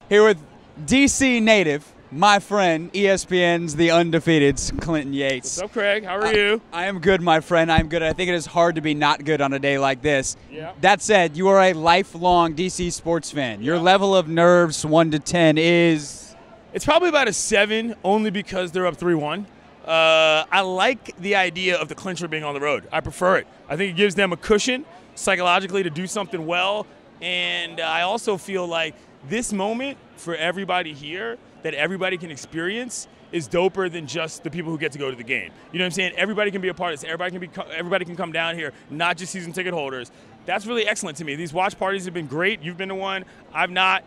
Here with DC native, my friend, ESPN's The Undefeated's Clinton Yates. What's up, Craig? How are you? I am good, my friend. I am good. I think it is hard to be not good on a day like this. Yeah. That said, you are a lifelong DC sports fan. Your level of nerves, 1 to 10, is? It's probably about a 7, only because they're up 3-1. I like the idea of the clincher being on the road. I prefer it. I think it gives them a cushion psychologically to do something well. And I also feel like this moment for everybody here that everybody can experience is doper than just the people who get to go to the game. You know what I'm saying? Everybody can be a part of this. Everybody can come down here, not just season ticket holders. That's really excellent to me. These watch parties have been great. You've been to one. I've not.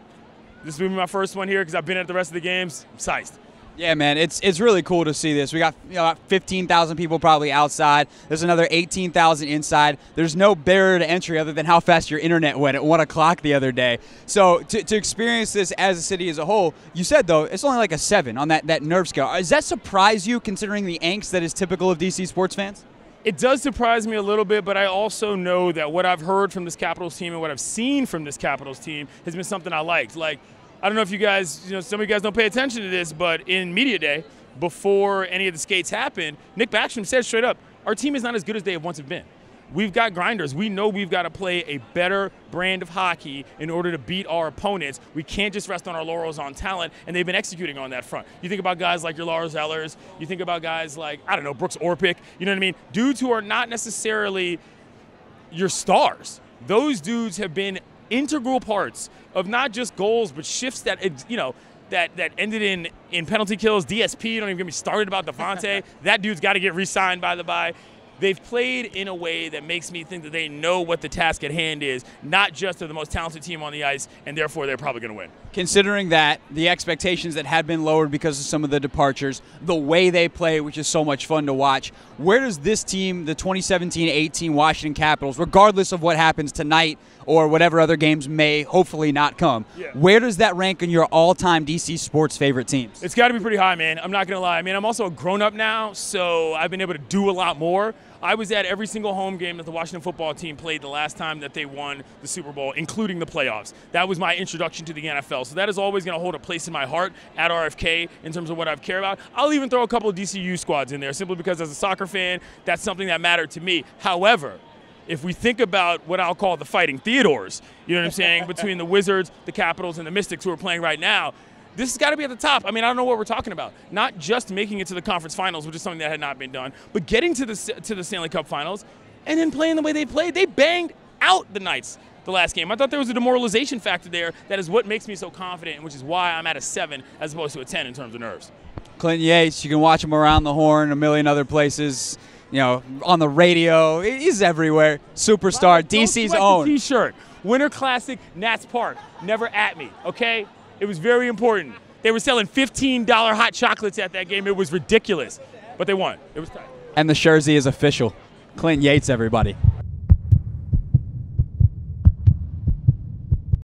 This will be my first one here because I've been at the rest of the games. I'm psyched. Yeah, man, it's really cool to see this. We got about 15,000 people probably outside. There's another 18,000 inside. There's no barrier to entry other than how fast your internet went at 1 o'clock the other day. So to experience this as a city as a whole, you said, though, it's only like a 7 on that nerve scale. Does that surprise you considering the angst that is typical of DC sports fans? It does surprise me a little bit, but I also know that what I've heard from this Capitals team and what I've seen from this Capitals team has been something I liked. Like, I don't know if you guys, some of you guys don't pay attention to this, but in media day, before any of the skates happened, Nick Backstrom said straight up, our team is not as good as they have once been. We've got grinders. We know we've got to play a better brand of hockey in order to beat our opponents. We can't just rest on our laurels on talent, and they've been executing on that front. You think about guys like your Lars Ellers. You think about guys like, I don't know, Brooks Orpik. You know what I mean? Dudes who are not necessarily your stars. Those dudes have been integral parts of not just goals, but shifts that, that ended in penalty kills. DSP, don't even get me started about Devontae. That dude's got to get re-signed, by the by. They've played in a way that makes me think that they know what the task at hand is, not just they're the most talented team on the ice, and therefore they're probably going to win. Considering that, the expectations that had been lowered because of some of the departures, the way they play, which is so much fun to watch, where does this team, the 2017-18 Washington Capitals, regardless of what happens tonight or whatever other games may hopefully not come, where does that rank in your all-time DC sports favorite teams? It's got to be pretty high, man. I'm not going to lie. I mean, I'm also a grown-up now, so I've been able to do a lot more. I was at every single home game that the Washington football team played the last time that they won the Super Bowl, including the playoffs. That was my introduction to the NFL. So that is always going to hold a place in my heart at RFK in terms of what I care about. I'll even throw a couple of DCU squads in there simply because as a soccer fan, that's something that mattered to me. However, if we think about what I'll call the Fighting Theodores, you know what I'm saying, between the Wizards, the Capitals, and the Mystics who are playing right now, this has got to be at the top. I mean, I don't know what we're talking about. Not just making it to the conference finals, which is something that had not been done, but getting to the Stanley Cup finals and then playing the way they played. They banged out the Knights the last game. I thought there was a demoralization factor there. That is what makes me so confident, and which is why I'm at a 7 as opposed to a 10 in terms of nerves. Clinton Yates, you can watch him around the horn, a million other places, on the radio. He's everywhere. Superstar, DC's own. T-shirt. Winter Classic, Nats Park. Never at me, okay? It was very important. They were selling $15 hot chocolates at that game. It was ridiculous. But they won. It was tight. And the jersey is official. Clinton Yates, everybody.